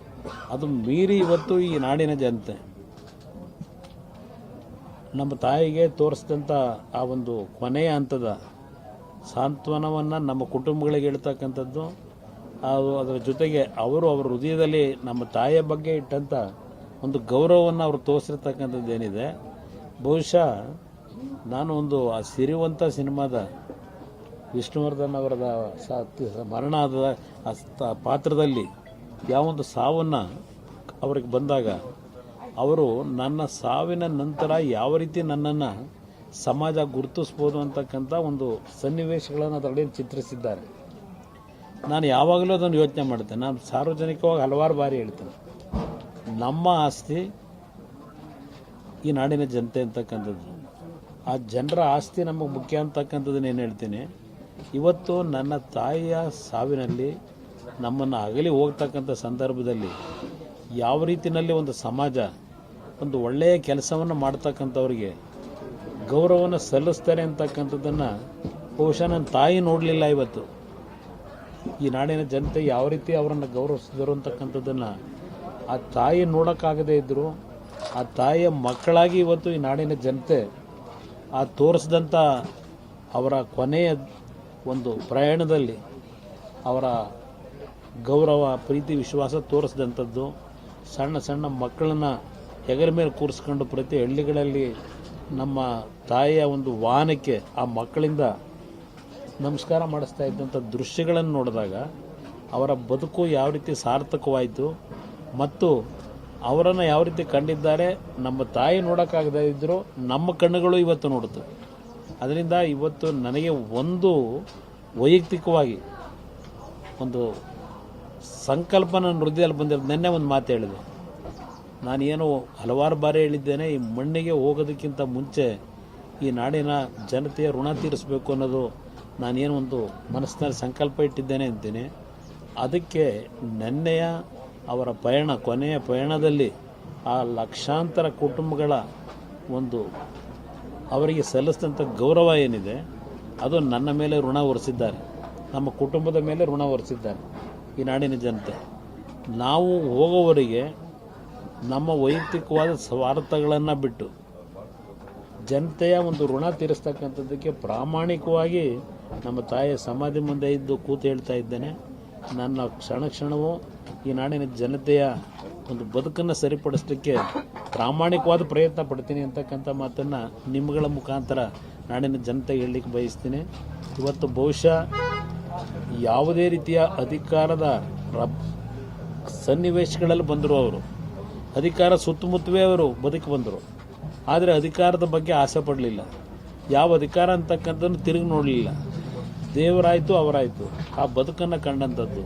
A: ಅದು ಮೀರಿ ಇವತ್ತು ಈ ನಾಡಿನ ಜನತೆ ನಮ್ಮ ತಾಯಿಗೆ ತೋರಿಸಿದಂಥ ಆ ಒಂದು ಕೊನೆಯ ಹಂತದ ಸಾಂತ್ವನವನ್ನು ನಮ್ಮ ಕುಟುಂಬಗಳಿಗೆ ಇಡ್ತಕ್ಕಂಥದ್ದು, ಅದರ ಜೊತೆಗೆ ಅವರು ಅವರ ಹೃದಯದಲ್ಲಿ ನಮ್ಮ ತಾಯಿಯ ಬಗ್ಗೆ ಇಟ್ಟಂಥ ಒಂದು ಗೌರವವನ್ನು ಅವರು ತೋರಿಸಿರ್ತಕ್ಕಂಥದ್ದು ಏನಿದೆ, ಬಹುಶಃ ನಾನು ಒಂದು ಆ ಸಿರಿವಂತ ಸಿನಿಮಾದ ವಿಷ್ಣುವರ್ಧನ್ ಅವರದ ಮರಣ ಆದ ಆ ಪಾತ್ರದಲ್ಲಿ ಯಾವೊಂದು ಸಾವನ್ನು ಅವ್ರಿಗೆ ಬಂದಾಗ ಅವರು ನನ್ನ ಸಾವಿನ ನಂತರ ಯಾವ ರೀತಿ ನನ್ನನ್ನು ಸಮಾಜ ಗುರುತಿಸ್ಬೋದು ಅಂತಕ್ಕಂಥ ಒಂದು ಸನ್ನಿವೇಶಗಳನ್ನು ಅದರಲ್ಲಿ ಚಿತ್ರಿಸಿದ್ದಾರೆ. ನಾನು ಯಾವಾಗಲೂ ಅದನ್ನು ಯೋಚನೆ ಮಾಡ್ತೇನೆ. ನಾನು ಸಾರ್ವಜನಿಕವಾಗಿ ಹಲವಾರು ಬಾರಿ ಹೇಳ್ತೇನೆ, ನಮ್ಮ ಆಸ್ತಿ ಈ ನಾಡಿನ ಜನತೆ ಅಂತಕ್ಕಂಥದ್ದು, ಆ ಜನರ ಆಸ್ತಿ ನಮಗೆ ಮುಖ್ಯ ಅಂತಕ್ಕಂಥದ್ದನ್ನು ಏನು ಹೇಳ್ತೀನಿ. ಇವತ್ತು ನನ್ನ ತಾಯಿಯ ಸಾವಿನಲ್ಲಿ ನಮ್ಮನ್ನು ಅಗಲಿ ಹೋಗ್ತಕ್ಕಂಥ ಸಂದರ್ಭದಲ್ಲಿ ಯಾವ ರೀತಿಯಲ್ಲಿ ಒಂದು ಸಮಾಜ ಒಂದು ಒಳ್ಳೆಯ ಕೆಲಸವನ್ನು ಮಾಡ್ತಕ್ಕಂಥವ್ರಿಗೆ ಗೌರವವನ್ನು ಸಲ್ಲಿಸ್ತಾರೆ ಅಂತಕ್ಕಂಥದ್ದನ್ನು ಬಹುಶಃ ನನ್ನ ತಾಯಿ ನೋಡಲಿಲ್ಲ. ಇವತ್ತು ಈ ನಾಡಿನ ಜನತೆ ಯಾವ ರೀತಿ ಅವರನ್ನು ಗೌರವಿಸಿದರು ಅಂತಕ್ಕಂಥದ್ದನ್ನು ಆ ತಾಯಿ ನೋಡೋಕ್ಕಾಗದೇ ಇದ್ದರು. ಆ ತಾಯಿಯ ಮಕ್ಕಳಾಗಿ ಇವತ್ತು ಈ ನಾಡಿನ ಜನತೆ ಆ ತೋರಿಸಿದಂಥ ಅವರ ಕೊನೆಯ ಒಂದು ಪ್ರಯಾಣದಲ್ಲಿ ಅವರ ಗೌರವ, ಪ್ರೀತಿ, ವಿಶ್ವಾಸ ತೋರಿಸಿದಂಥದ್ದು, ಸಣ್ಣ ಸಣ್ಣ ಮಕ್ಕಳನ್ನು ಹೆಗಲ ಮೇಲೆ ಕೂರಿಸ್ಕೊಂಡು ಪ್ರತಿ ಹಳ್ಳಿಗಳಲ್ಲಿ ನಮ್ಮ ತಾಯಿಯ ಒಂದು ವಾಹನಕ್ಕೆ ಆ ಮಕ್ಕಳಿಂದ ನಮಸ್ಕಾರ ಮಾಡಿಸ್ತಾ ಇದ್ದಂಥ ದೃಶ್ಯಗಳನ್ನು ನೋಡಿದಾಗ ಅವರ ಬದುಕು ಯಾವ ರೀತಿ ಸಾರ್ಥಕವಾಯಿತು ಮತ್ತು ಅವರನ್ನು ಯಾವ ರೀತಿ ಕಂಡಿದ್ದಾರೆ ನಮ್ಮ ತಾಯಿ ನೋಡೋಕ್ಕಾಗದೇ ಇದ್ದರೂ ನಮ್ಮ ಕಣ್ಣುಗಳು ಇವತ್ತು ನೋಡುತ್ತೆ. ಅದರಿಂದ ಇವತ್ತು ನನಗೆ ಒಂದು ವೈಯಕ್ತಿಕವಾಗಿ ಒಂದು ಸಂಕಲ್ಪ ನನ್ನ ಹೃದಯದಲ್ಲಿ ಬಂದಿರೋದು. ನೆನ್ನೆ ಒಂದು ಮಾತು ಹೇಳಿದೆ, ನಾನೇನು ಹಲವಾರು ಬಾರಿ ಹೇಳಿದ್ದೇನೆ, ಈ ಮಣ್ಣಿಗೆ ಹೋಗೋದಕ್ಕಿಂತ ಮುಂಚೆ ಈ ನಾಡಿನ ಜನತೆಯ ಋಣ ತೀರಿಸಬೇಕು ಅನ್ನೋದು ನಾನೇನು ಒಂದು ಮನಸ್ಸಿನಲ್ಲಿ ಸಂಕಲ್ಪ ಇಟ್ಟಿದ್ದೇನೆ ಅಂತೀನಿ. ಅದಕ್ಕೆ ನೆನ್ನೆಯ ಅವರ ಪಯಣ, ಕೊನೆಯ ಪಯಣದಲ್ಲಿ ಆ ಲಕ್ಷಾಂತರ ಕುಟುಂಬಗಳ ಒಂದು ಅವರಿಗೆ ಸಲ್ಲಿಸಿದಂಥ ಗೌರವ ಏನಿದೆ ಅದು ನನ್ನ ಮೇಲೆ ಋಣ ಹೊರಿಸಿದ್ದಾರೆ, ನಮ್ಮ ಕುಟುಂಬದ ಮೇಲೆ ಋಣ ಹೊರಿಸಿದ್ದಾರೆ ಈ ನಾಡಿನ ಜನತೆ. ನಾವು ಹೋಗೋವರಿಗೆ ನಮ್ಮ ವೈಯಕ್ತಿಕವಾದ ಸ್ವಾರ್ಥಗಳನ್ನು ಬಿಟ್ಟು ಜನತೆಯ ಒಂದು ಋಣ ತೀರಿಸ್ತಕ್ಕಂಥದ್ದಕ್ಕೆ ಪ್ರಾಮಾಣಿಕವಾಗಿ ನಮ್ಮ ತಾಯಿಯ ಸಮಾಧಿ ಮುಂದೆ ಇದ್ದು ಕೂತು ಹೇಳ್ತಾ ಇದ್ದೇನೆ. ನನ್ನ ಕ್ಷಣ ಕ್ಷಣವೂ ಈ ನಾಡಿನ ಜನತೆಯ ಒಂದು ಬದುಕನ್ನು ಸರಿಪಡಿಸಲಿಕ್ಕೆ ಪ್ರಾಮಾಣಿಕವಾದ ಪ್ರಯತ್ನ ಪಡ್ತೀನಿ ಅಂತಕ್ಕಂಥ ಮಾತನ್ನು ನಿಮ್ಮಗಳ ಮುಖಾಂತರ ನಾಡಿನ ಜನತೆಗೆ ಹೇಳಲಿಕ್ಕೆ ಬಯಸ್ತೀನಿ. ಇವತ್ತು ಬಹುಶಃ ಯಾವುದೇ ರೀತಿಯ ಅಧಿಕಾರದ ಸನ್ನಿವೇಶಗಳಲ್ಲಿ ಬಂದರು, ಅವರು ಅಧಿಕಾರ ಸುತ್ತಮುತ್ತವೇ ಅವರು ಬದುಕಿ ಬಂದರು, ಆದರೆ ಅಧಿಕಾರದ ಬಗ್ಗೆ ಆಸೆ ಪಡಲಿಲ್ಲ. ಯಾವ ಅಧಿಕಾರ ಅಂತಕ್ಕಂಥದ್ದು ತಿರುಗಿ ನೋಡಲಿಲ್ಲ. ದೇವರಾಯಿತು ಅವರಾಯಿತು ಆ ಬದುಕನ್ನು ಕಂಡಂಥದ್ದು.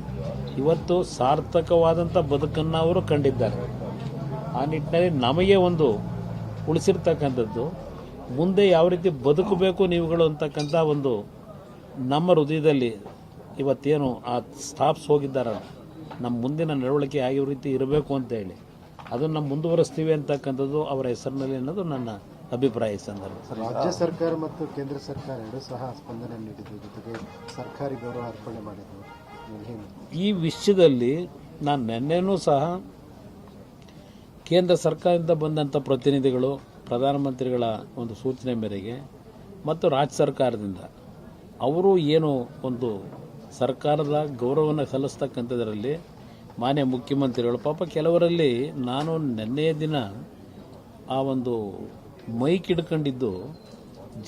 A: ಇವತ್ತು ಸಾರ್ಥಕವಾದಂಥ ಬದುಕನ್ನು ಅವರು ಕಂಡಿದ್ದಾರೆ. ಆ ನಿಟ್ಟಿನಲ್ಲಿ ನಮಗೆ ಒಂದು ಉಳಿಸಿರ್ತಕ್ಕಂಥದ್ದು, ಮುಂದೆ ಯಾವ ರೀತಿ ಬದುಕಬೇಕು ನೀವುಗಳು ಅಂತಕ್ಕಂಥ ಒಂದು ನಮ್ಮ ಹೃದಯದಲ್ಲಿ ಇವತ್ತೇನು ಆ ಸ್ಥಾಪಿಸಿ ಹೋಗಿದ್ದಾರೆ, ನಮ್ಮ ಮುಂದಿನ ನಡವಳಿಕೆ ಯಾವ ರೀತಿ ಇರಬೇಕು ಅಂತ ಹೇಳಿ ಅದನ್ನು ಮುಂದುವರಿಸ್ತೀವಿ ಅಂತಕ್ಕಂಥದ್ದು ಅವರ ಹೆಸರಿನಲ್ಲಿ ಅನ್ನೋದು ನನ್ನ ಅಭಿಪ್ರಾಯ. ಸಂದರ್ಭ
B: ರಾಜ್ಯ ಸರ್ಕಾರ ಮತ್ತು ಕೇಂದ್ರ ಸರ್ಕಾರ ಎರಡೂ ಸಹ ಸ್ಪಂದನೆ ನೀಡಿದ್ದು, ಜೊತೆಗೆ ಸರ್ಕಾರಿ ಗೌರವ ಅರ್ಪಣೆ ಮಾಡಿದ್ದು.
A: ಈ ವಿಷಯದಲ್ಲಿ ನಾನು ನಿನ್ನೆನೂ ಸಹ ಕೇಂದ್ರ ಸರ್ಕಾರದಿಂದ ಬಂದಂಥ ಪ್ರತಿನಿಧಿಗಳು, ಪ್ರಧಾನಮಂತ್ರಿಗಳ ಒಂದು ಸೂಚನೆ ಮೇರೆಗೆ ಮತ್ತು ರಾಜ್ಯ ಸರ್ಕಾರದಿಂದ ಅವರು ಏನು ಒಂದು ಸರ್ಕಾರದ ಗೌರವವನ್ನು ಸಲ್ಲಿಸ್ತಕ್ಕಂಥದ್ರಲ್ಲಿ ಮಾನ್ಯ ಮುಖ್ಯಮಂತ್ರಿಗಳು, ಪಾಪ ಕೆಲವರಲ್ಲಿ ನಾನು ನಿನ್ನೆಯ ದಿನ ಆ ಒಂದು ಮೈಕ್ ಹಿಡ್ಕೊಂಡಿದ್ದು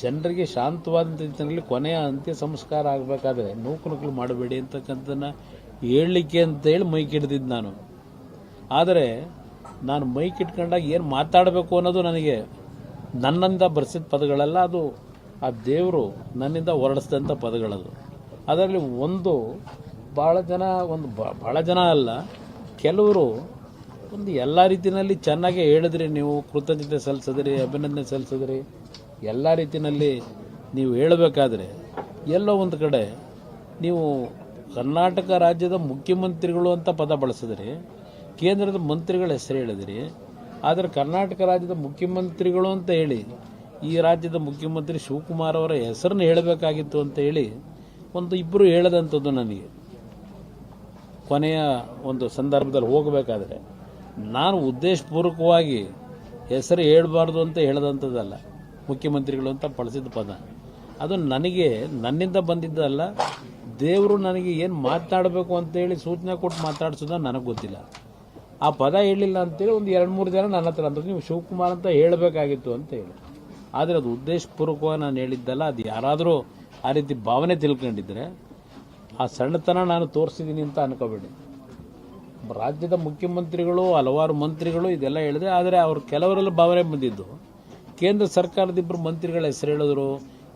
A: ಜನರಿಗೆ ಶಾಂತವಾದ ರೀತಿಯಲ್ಲಿ ಕೊನೆಯ ಅಂತ್ಯ ಸಂಸ್ಕಾರ ಆಗಬೇಕಾದ್ರೆ ನೂಕು ಮಾಡಬೇಡಿ ಅಂತಕ್ಕಂಥದ್ದನ್ನು ಹೇಳಲಿಕ್ಕೆ ಅಂತೇಳಿ ಮೈಕ್ ಹಿಡ್ದಿದ್ದು ನಾನು. ಆದರೆ ನಾನು ಮೈಕ್ ಇಟ್ಕೊಂಡಾಗ ಏನು ಮಾತಾಡಬೇಕು ಅನ್ನೋದು ನನಗೆ ನನ್ನಿಂದ ಬರೆಸಿದ ಪದಗಳಲ್ಲ, ಅದು ಆ ದೇವರು ನನ್ನಿಂದ ಹೊರಡಿಸಿದಂಥ ಪದಗಳದು. ಅದರಲ್ಲಿ ಒಂದು ಭಾಳ ಜನ ಅಲ್ಲ, ಕೆಲವರು ಒಂದು ಎಲ್ಲ ರೀತಿಯಲ್ಲಿ ಚೆನ್ನಾಗೇ ಹೇಳಿದ್ರಿ, ನೀವು ಕೃತಜ್ಞತೆ ಸಲ್ಲಿಸಿದ್ರಿ, ಅಭಿನಂದನೆ ಸಲ್ಲಿಸಿದ್ರಿ, ಎಲ್ಲ ರೀತಿಯಲ್ಲಿ ನೀವು ಹೇಳಬೇಕಾದ್ರೆ ಎಲ್ಲೋ ಒಂದು ಕಡೆ ನೀವು ಕರ್ನಾಟಕ ರಾಜ್ಯದ ಮುಖ್ಯಮಂತ್ರಿಗಳು ಅಂತ ಪದ ಬಳಸಿದ್ರಿ, ಕೇಂದ್ರದ ಮಂತ್ರಿಗಳ ಹೆಸರು ಹೇಳಿದ್ರಿ. ಆದರೆ ಕರ್ನಾಟಕ ರಾಜ್ಯದ ಮುಖ್ಯಮಂತ್ರಿಗಳು ಅಂತ ಹೇಳಿ ಈ ರಾಜ್ಯದ ಮುಖ್ಯಮಂತ್ರಿ ಶಿವಕುಮಾರ್ ಅವರ ಹೆಸರನ್ನು ಹೇಳಬೇಕಾಗಿತ್ತು ಅಂತ ಹೇಳಿ ಇಬ್ಬರು ಹೇಳದಂಥದ್ದು ನನಗೆ ಕೊನೆಯ ಒಂದು ಸಂದರ್ಭದಲ್ಲಿ ಹೋಗಬೇಕಾದ್ರೆ ನಾನು ಉದ್ದೇಶಪೂರ್ವಕವಾಗಿ ಹೆಸರು ಹೇಳಬಾರ್ದು ಅಂತ ಹೇಳದಂಥದ್ದಲ್ಲ. ಮುಖ್ಯಮಂತ್ರಿಗಳು ಅಂತ ಬಳಸಿದ ಪದ ಅದು ನನಗೆ ನನ್ನಿಂದ ಬಂದಿದ್ದಲ್ಲ. ದೇವರು ನನಗೆ ಏನು ಮಾತನಾಡಬೇಕು ಅಂತೇಳಿ ಸೂಚನೆ ಕೊಟ್ಟು ಮಾತಾಡ್ಸೋದ ನನಗೆ ಗೊತ್ತಿಲ್ಲ. ಆ ಪದ ಹೇಳಿಲ್ಲ ಅಂತೇಳಿ ಒಂದು 2-3 ಜನ ನನ್ನ ಹತ್ರ ಅಂದ್ರೆ ನೀವು ಶಿವಕುಮಾರ್ ಅಂತ ಹೇಳಬೇಕಾಗಿತ್ತು ಅಂತ ಹೇಳಿ. ಆದರೆ ಅದು ಉದ್ದೇಶಪೂರ್ವಕವಾಗಿ ನಾನು ಹೇಳಿದ್ದಲ್ಲ. ಅದು ಯಾರಾದರೂ ಆ ರೀತಿ ಭಾವನೆ ತಿಳ್ಕೊಂಡಿದ್ರೆ ಆ ಸಣ್ಣತನ ನಾನು ತೋರಿಸಿದ್ದೀನಿ ಅಂತ ಅನ್ಕೋಬೇಡಿ. ರಾಜ್ಯದ ಮುಖ್ಯಮಂತ್ರಿಗಳು ಹಲವಾರು ಮಂತ್ರಿಗಳು ಇದೆಲ್ಲ ಹೇಳಿದೆ. ಆದರೆ ಅವ್ರು ಕೆಲವರೆಲ್ಲ ಭಾವನೆ ಬಂದಿದ್ದು ಕೇಂದ್ರ ಸರ್ಕಾರದ ಇಬ್ಬರು ಮಂತ್ರಿಗಳ ಹೆಸರು ಹೇಳಿದ್ರು,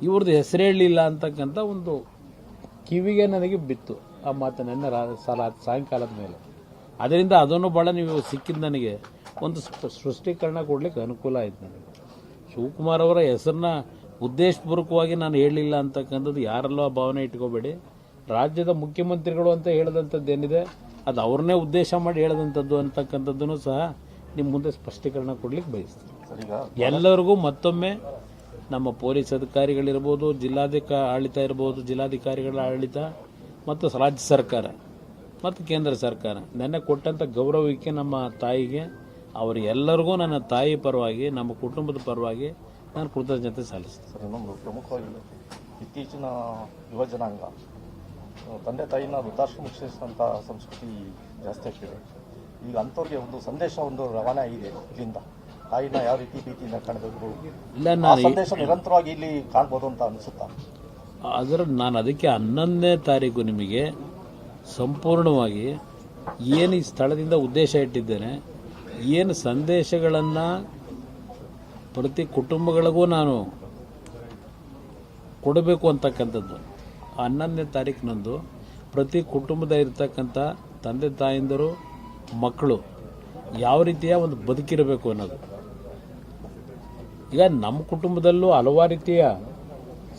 A: ಇವ್ರದ್ದು ಹೆಸರು ಹೇಳಲಿಲ್ಲ ಅಂತಕ್ಕಂಥ ಒಂದು ಕಿವಿಗೆ ನನಗೆ ಬಿತ್ತು ಆ ಮಾತು ನೆನ್ನೆ ಸಾಯಂಕಾಲದ ಮೇಲೆ. ಅದರಿಂದ ಅದನ್ನು ಭಾಳ ನೀವು ಸಿಕ್ಕಿದ್ದು ನನಗೆ ಒಂದು ಸ್ಪಷ್ಟೀಕರಣ ಕೊಡಲಿಕ್ಕೆ ಅನುಕೂಲ ಆಯಿತು ನನಗೆ. ಶಿವಕುಮಾರ್ ಅವರ ಹೆಸರನ್ನ ಉದ್ದೇಶಪೂರ್ವಕವಾಗಿ ನಾನು ಹೇಳಲಿಲ್ಲ ಅಂತಕ್ಕಂಥದ್ದು ಯಾರೆಲ್ಲೋ ಭಾವನೆ ಇಟ್ಕೋಬೇಡಿ. ರಾಜ್ಯದ ಮುಖ್ಯಮಂತ್ರಿಗಳು ಅಂತ ಹೇಳಿದಂಥದ್ದು ಏನಿದೆ ಅದು ಅವ್ರನ್ನೇ ಉದ್ದೇಶ ಮಾಡಿ ಹೇಳಿದಂಥದ್ದು ಅಂತಕ್ಕಂಥದ್ದನ್ನು ಸಹ ನಿಮ್ಮ ಮುಂದೆ ಸ್ಪಷ್ಟೀಕರಣ ಕೊಡ್ಲಿಕ್ಕೆ ಬಯಸ್ತೀನಿ. ಎಲ್ಲರಿಗೂ ಮತ್ತೊಮ್ಮೆ ನಮ್ಮ ಪೊಲೀಸ್ ಅಧಿಕಾರಿಗಳಿರ್ಬೋದು, ಆಡಳಿತ ಇರ್ಬೋದು, ಜಿಲ್ಲಾಧಿಕಾರಿಗಳ ಆಡಳಿತ ಮತ್ತು ರಾಜ್ಯ ಸರ್ಕಾರ ಮತ್ತು ಕೇಂದ್ರ ಸರ್ಕಾರ ನೆನ್ನೆ ಕೊಟ್ಟಂಥ ಗೌರವಕ್ಕೆ ನಮ್ಮ ತಾಯಿಗೆ ಅವರೆಲ್ಲರಿಗೂ ನನ್ನ ತಾಯಿ ಪರವಾಗಿ ನಮ್ಮ ಕುಟುಂಬದ ಪರವಾಗಿ ನಾನು ಕೃತಜ್ಞತೆ ಸಲ್ಲಿಸ್ತೀನಿ.
D: ಸರ್, ಇನ್ನೊಂದು ಪ್ರಮುಖವಾಗಿ ಇತ್ತೀಚಿನ ಯುವ ಜನಾಂಗ ತಂದೆ ತಾಯಿನ ವೃದ್ಧಾಶ್ರಮಿಸಿದಂಥ ಸಂಸ್ಕೃತಿ ಜಾಸ್ತಿ ಆಗ್ತಿದೆ. ಈಗ ಅಂಥವ್ರಿಗೆ ಒಂದು ಸಂದೇಶ ರವಾನೆ ಆಗಿದೆ. ಇಲ್ಲಿಂದ ತಾಯಿನ ಯಾವ ರೀತಿ ಪ್ರೀತಿಯಿಂದ ಕಾಣಬೇಕು, ಆ ಸಂದೇಶ ನಿರಂತರವಾಗಿ ಇಲ್ಲಿ ಕಾಣ್ಬೋದು ಅಂತ ಅನಿಸುತ್ತಾ?
A: ನಾನು ಅದಕ್ಕೆ 11ನೇ ತಾರೀಕು ನಿಮಗೆ ಸಂಪೂರ್ಣವಾಗಿ ಏನು ಈ ಸ್ಥಳದಿಂದ ಉದ್ದೇಶ ಇಟ್ಟಿದ್ದೇನೆ, ಏನು ಸಂದೇಶಗಳನ್ನು ಪ್ರತಿ ಕುಟುಂಬಗಳಿಗೂ ನಾನು ಕೊಡಬೇಕು ಅಂತಕ್ಕಂಥದ್ದು 11ನೇ ತಾರೀಕಿನಂದು ಪ್ರತಿ ಕುಟುಂಬದ ಇರತಕ್ಕಂಥ ತಂದೆ ತಾಯಿಂದರು ಮಕ್ಕಳು ಯಾವ ರೀತಿಯ ಒಂದು ಬದುಕಿರಬೇಕು ಅನ್ನೋದು. ಈಗ ನಮ್ಮ ಕುಟುಂಬದಲ್ಲೂ ಹಲವಾರು ರೀತಿಯ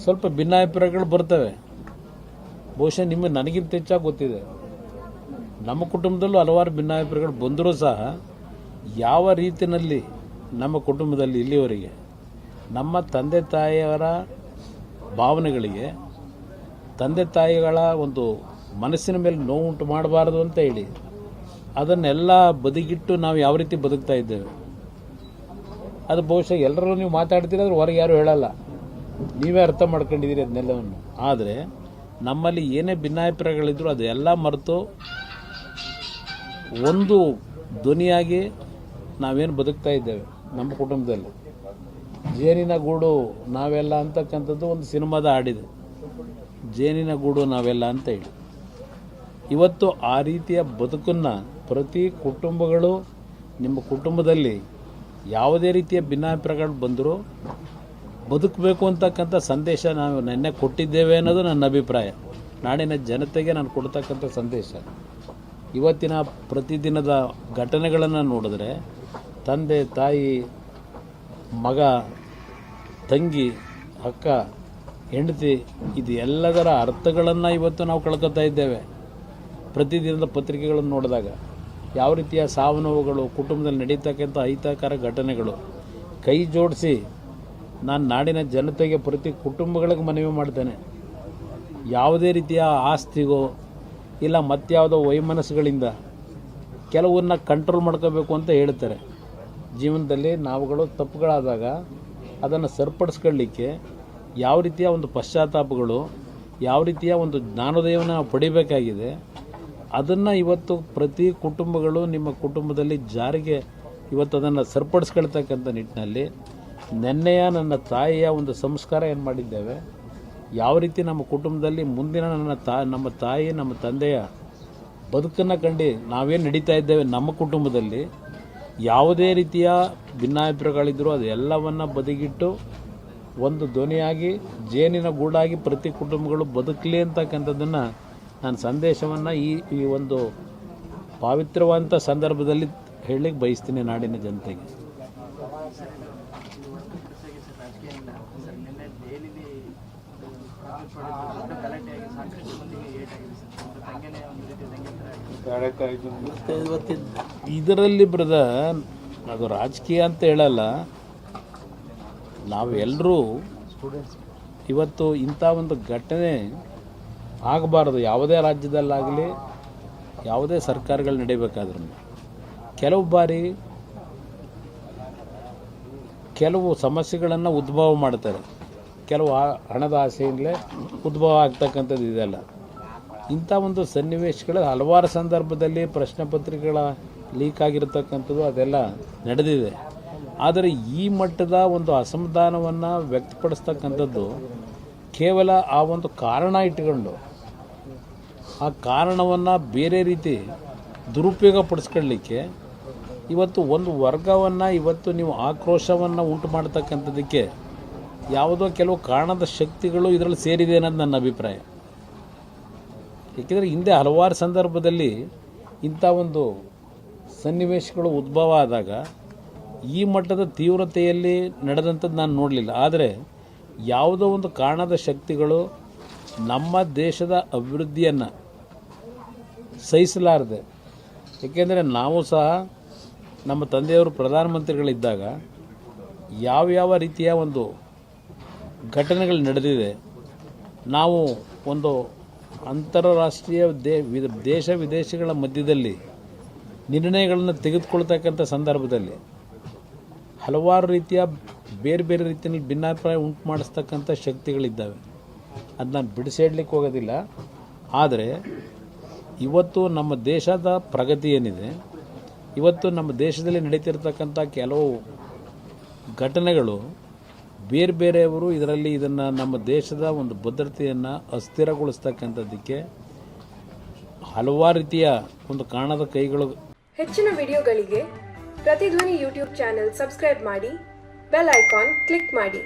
A: ಸ್ವಲ್ಪ ಭಿನ್ನಾಭಿಪ್ರಾಯಗಳು ಬರ್ತವೆ. ಬಹುಶಃ ನನಗಿಂತ ಹೆಚ್ಚಾಗಿ ಗೊತ್ತಿದೆ. ನಮ್ಮ ಕುಟುಂಬದಲ್ಲೂ ಹಲವಾರು ಭಿನ್ನಾಭಿಪ್ರಾಯಗಳು ಬಂದರೂ ಸಹ ಯಾವ ರೀತಿಯಲ್ಲಿ ನಮ್ಮ ಕುಟುಂಬದಲ್ಲಿ ಇಲ್ಲಿವರೆಗೆ ನಮ್ಮ ತಂದೆ ತಾಯಿಯವರ ಭಾವನೆಗಳಿಗೆ ತಂದೆ ತಾಯಿಗಳ ಒಂದು ಮನಸ್ಸಿನ ಮೇಲೆ ನೋವುಂಟು ಮಾಡಬಾರ್ದು ಅಂತ ಹೇಳಿ ಅದನ್ನೆಲ್ಲ ಬದಿಗಿಟ್ಟು ನಾವು ಯಾವ ರೀತಿ ಬದುಕ್ತಾ ಇದ್ದೇವೆ ಅದು ಬಹುಶಃ ಎಲ್ಲರೂ ನೀವು ಮಾತಾಡ್ತೀರಾದ್ರೆ ಹೊರಗೆ ಯಾರು ಹೇಳಲ್ಲ, ನೀವೇ ಅರ್ಥ ಮಾಡ್ಕೊಂಡಿದ್ದೀರಿ ಅದನ್ನೆಲ್ಲವನ್ನು. ಆದರೆ ನಮ್ಮಲ್ಲಿ ಏನೇ ಭಿನ್ನಾಭಿಪ್ರಾಯಗಳಿದ್ರು ಅದೆಲ್ಲ ಮರೆತು ಒಂದು ಧ್ವನಿಯಾಗಿ ನಾವೇನು ಬದುಕ್ತಾ ಇದ್ದೇವೆ ನಮ್ಮ ಕುಟುಂಬದಲ್ಲಿ. ಜೇನಿನ ಗೂಡು ನಾವೆಲ್ಲ ಅಂತಕ್ಕಂಥದ್ದು ಒಂದು ಸಿನಿಮಾದ ಹಾಡಿದೆ, ಜೇನಿನ ಗೂಡು ನಾವೆಲ್ಲ ಅಂತ ಹೇಳಿ. ಇವತ್ತು ಆ ರೀತಿಯ ಬದುಕನ್ನು ಪ್ರತಿ ಕುಟುಂಬಗಳು ನಿಮ್ಮ ಕುಟುಂಬದಲ್ಲಿ ಯಾವುದೇ ರೀತಿಯ ಭಿನ್ನಾಭಿಪ್ರಾಯಗಳು ಬಂದರೂ ಬದುಕಬೇಕು ಅಂತಕ್ಕಂಥ ಸಂದೇಶ ನಾವು ನೆನ್ನೆ ಕೊಟ್ಟಿದ್ದೇವೆ ಅನ್ನೋದು ನನ್ನ ಅಭಿಪ್ರಾಯ. ನಾಡಿನ ಜನತೆಗೆ ನಾನು ಕೊಡ್ತಕ್ಕಂಥ ಸಂದೇಶ. ಇವತ್ತಿನ ಪ್ರತಿದಿನದ ಘಟನೆಗಳನ್ನು ನೋಡಿದ್ರೆ ತಂದೆ ತಾಯಿ ಮಗ ತಂಗಿ ಅಕ್ಕ ಹೆಂಡತಿ ಇದು ಎಲ್ಲದರ ಅರ್ಥಗಳನ್ನು ಇವತ್ತು ನಾವು ಕಳ್ಕೊತಾ ಇದ್ದೇವೆ. ಪ್ರತಿದಿನದ ಪತ್ರಿಕೆಗಳನ್ನು ನೋಡಿದಾಗ ಯಾವ ರೀತಿಯ ಸಾವು ನೋವುಗಳು ಕುಟುಂಬದಲ್ಲಿ ನಡೀತಕ್ಕಂಥ ಅಹಿತಕರ ಘಟನೆಗಳು. ಕೈ ಜೋಡಿಸಿ ನಾನು ನಾಡಿನ ಜನತೆಗೆ ಪ್ರತಿ ಕುಟುಂಬಗಳಿಗೆ ಮನವಿ ಮಾಡ್ತೇನೆ, ಯಾವುದೇ ರೀತಿಯ ಆಸ್ತಿಗೋ ಇಲ್ಲ ಮತ್ಯಾವುದೋ ವೈಮನಸ್ಸುಗಳಿಂದ ಕೆಲವನ್ನ ಕಂಟ್ರೋಲ್ ಮಾಡ್ಕೋಬೇಕು ಅಂತ ಹೇಳ್ತಾರೆ. ಜೀವನದಲ್ಲಿ ನಾವುಗಳು ತಪ್ಪುಗಳಾದಾಗ ಅದನ್ನು ಸರಿಪಡಿಸ್ಕೊಳ್ಳಿಕ್ಕೆ ಯಾವ ರೀತಿಯ ಒಂದು ಪಶ್ಚಾತ್ತಾಪಗಳು, ಯಾವ ರೀತಿಯ ಒಂದು ಜ್ಞಾನೋದಯವನ್ನು ನಾವು ಪಡಿಬೇಕಾಗಿದೆ ಅದನ್ನು ಇವತ್ತು ಪ್ರತಿ ಕುಟುಂಬಗಳು ನಿಮ್ಮ ಕುಟುಂಬದಲ್ಲಿ ಜಾರಿಗೆ ಇವತ್ತು ಅದನ್ನು ಸರಿಪಡಿಸ್ಕೊಳ್ತಕ್ಕಂಥ ನಿಟ್ಟಿನಲ್ಲಿ ನೆನ್ನೆಯ ನನ್ನ ತಾಯಿಯ ಒಂದು ಸಂಸ್ಕಾರ ಏನು ಮಾಡಿದ್ದೇವೆ, ಯಾವ ರೀತಿ ನಮ್ಮ ಕುಟುಂಬದಲ್ಲಿ ಮುಂದಿನ ನಮ್ಮ ತಾಯಿ ನಮ್ಮ ತಂದೆಯ ಬದುಕನ್ನು ಕಂಡು ನಾವೇನು ನಡೀತಾ ಇದ್ದೇವೆ ನಮ್ಮ ಕುಟುಂಬದಲ್ಲಿ ಯಾವುದೇ ರೀತಿಯ ಭಿನ್ನಾಭಿಪ್ರಾಯಗಳಿದ್ದರೂ ಅದು ಎಲ್ಲವನ್ನು ಬದಿಗಿಟ್ಟು ಒಂದು ಧ್ವನಿಯಾಗಿ ಜೇನಿನ ಗೂಡಾಗಿ ಪ್ರತಿ ಕುಟುಂಬಗಳು ಬದುಕಲಿ ಅಂತಕ್ಕಂಥದ್ದನ್ನು ನಾನು ಸಂದೇಶವನ್ನು ಈ ಒಂದು ಪಾವಿತ್ರವಾದಂಥ ಸಂದರ್ಭದಲ್ಲಿ ಹೇಳಲಿಕ್ಕೆ ಬಯಸ್ತೀನಿ ನಾಡಿನ ಜನತೆಗೆ. ಇದರಲ್ಲಿ ಬ್ರದರ್ ಅದು ರಾಜಕೀಯ ಅಂತ ಹೇಳಲ್ಲ. ನಾವೆಲ್ಲರೂ ಇವತ್ತು ಇಂಥ ಒಂದು ಘಟನೆ ಆಗಬಾರ್ದು. ಯಾವುದೇ ರಾಜ್ಯದಲ್ಲಾಗಲಿ ಯಾವುದೇ ಸರ್ಕಾರಗಳು ನಡೀಬೇಕಾದ್ರೂ ಕೆಲವು ಬಾರಿ ಕೆಲವು ಸಮಸ್ಯೆಗಳನ್ನು ಉದ್ಭವ ಮಾಡ್ತಾರೆ. ಕೆಲವು ಹಣದ ಆಸೆಯಿಂದಲೇ ಉದ್ಭವ ಆಗ್ತಕ್ಕಂಥದ್ದು ಇದೆಲ್ಲ. ಇಂಥ ಒಂದು ಸನ್ನಿವೇಶಗಳು ಹಲವಾರು ಸಂದರ್ಭದಲ್ಲಿ ಪ್ರಶ್ನೆ ಪತ್ರಿಕೆಗಳ ಲೀಕ್ ಆಗಿರತಕ್ಕಂಥದ್ದು ಅದೆಲ್ಲ ನಡೆದಿದೆ. ಆದರೆ ಈ ಮಟ್ಟದ ಒಂದು ಅಸಮಾಧಾನವನ್ನು ವ್ಯಕ್ತಪಡಿಸ್ತಕ್ಕಂಥದ್ದು ಕೇವಲ ಆ ಒಂದು ಕಾರಣ ಇಟ್ಟುಕೊಂಡು ಆ ಕಾರಣವನ್ನು ಬೇರೆ ರೀತಿ ದುರುಪಯೋಗ ಪಡಿಸ್ಕೊಳ್ಳಿಕ್ಕೆ ಇವತ್ತು ಒಂದು ವರ್ಗವನ್ನು ಇವತ್ತು ನೀವು ಆಕ್ರೋಶವನ್ನು ಉಂಟು ಮಾಡ್ತಕ್ಕಂಥದ್ದಕ್ಕೆ ಯಾವುದೋ ಕೆಲವು ಕಾರಣದ ಶಕ್ತಿಗಳು ಇದರಲ್ಲಿ ಸೇರಿದೆ ಅನ್ನೋದು ನನ್ನ ಅಭಿಪ್ರಾಯ. ಏಕೆಂದರೆ ಹಿಂದೆ ಹಲವಾರು ಸಂದರ್ಭದಲ್ಲಿ ಇಂಥ ಒಂದು ಸನ್ನಿವೇಶಗಳು ಉದ್ಭವ ಆದಾಗ ಈ ಮಟ್ಟದ ತೀವ್ರತೆಯಲ್ಲಿ ನಡೆದಂಥದ್ದು ನಾನು ನೋಡಲಿಲ್ಲ. ಆದರೆ ಯಾವುದೋ ಒಂದು ಕಾರಣದ ಶಕ್ತಿಗಳು ನಮ್ಮ ದೇಶದ ಅಭಿವೃದ್ಧಿಯನ್ನು ಸಹಿಸಲಾರದೆ, ಏಕೆಂದರೆ ನಾವು ಸಹ ನಮ್ಮ ತಂದೆಯವರು ಪ್ರಧಾನಮಂತ್ರಿಗಳಿದ್ದಾಗ ಯಾವ್ಯಾವ ರೀತಿಯ ಒಂದು ಘಟನೆಗಳು ನಡೆದಿದೆ, ನಾವು ಒಂದು ಅಂತಾರಾಷ್ಟ್ರೀಯ ದೇಶ ವಿದೇಶಗಳ ಮಧ್ಯದಲ್ಲಿ ನಿರ್ಣಯಗಳನ್ನು ತೆಗೆದುಕೊಳ್ತಕ್ಕಂಥ ಸಂದರ್ಭದಲ್ಲಿ ಹಲವಾರು ರೀತಿಯ ಬೇರೆ ಬೇರೆ ರೀತಿಯಲ್ಲಿ ಭಿನ್ನಾಭಿಪ್ರಾಯ ಉಂಟು ಮಾಡಿಸ್ತಕ್ಕಂಥ ಶಕ್ತಿಗಳಿದ್ದಾವೆ. ಅದನ್ನ ಬಿಡಿಸಿಡ್ಲಿಕ್ಕೆ ಹೋಗೋದಿಲ್ಲ. ಆದರೆ ಇವತ್ತು ನಮ್ಮ ದೇಶದ ಪ್ರಗತಿ ಏನಿದೆ, ಇವತ್ತು ನಮ್ಮ ದೇಶದಲ್ಲಿ ನಡೀತಿರ್ತಕ್ಕಂಥ ಕೆಲವು ಘಟನೆಗಳು ಬೇರೆ ಬೇರೆಯವರು ಇದನ್ನು ನಮ್ಮ ದೇಶದ ಒಂದು ಭದ್ರತೆಯನ್ನು ಅಸ್ಥಿರಗೊಳಿಸ್ತಕ್ಕಂಥದ್ದಕ್ಕೆ ಹಲವಾರು ರೀತಿಯ ಒಂದು ಕಾರಣದ ಕೈಗಳು.
E: ಹೆಚ್ಚಿನ ವಿಡಿಯೋಗಳಿಗೆ ಪ್ರತಿಧ್ವನಿ ಯೂಟ್ಯೂಬ್ ಚಾನೆಲ್ ಸಬ್ಸ್ಕ್ರೈಬ್ ಮಾಡಿ, ಬೆಲ್ ಐಕಾನ್ ಕ್ಲಿಕ್ ಮಾಡಿ.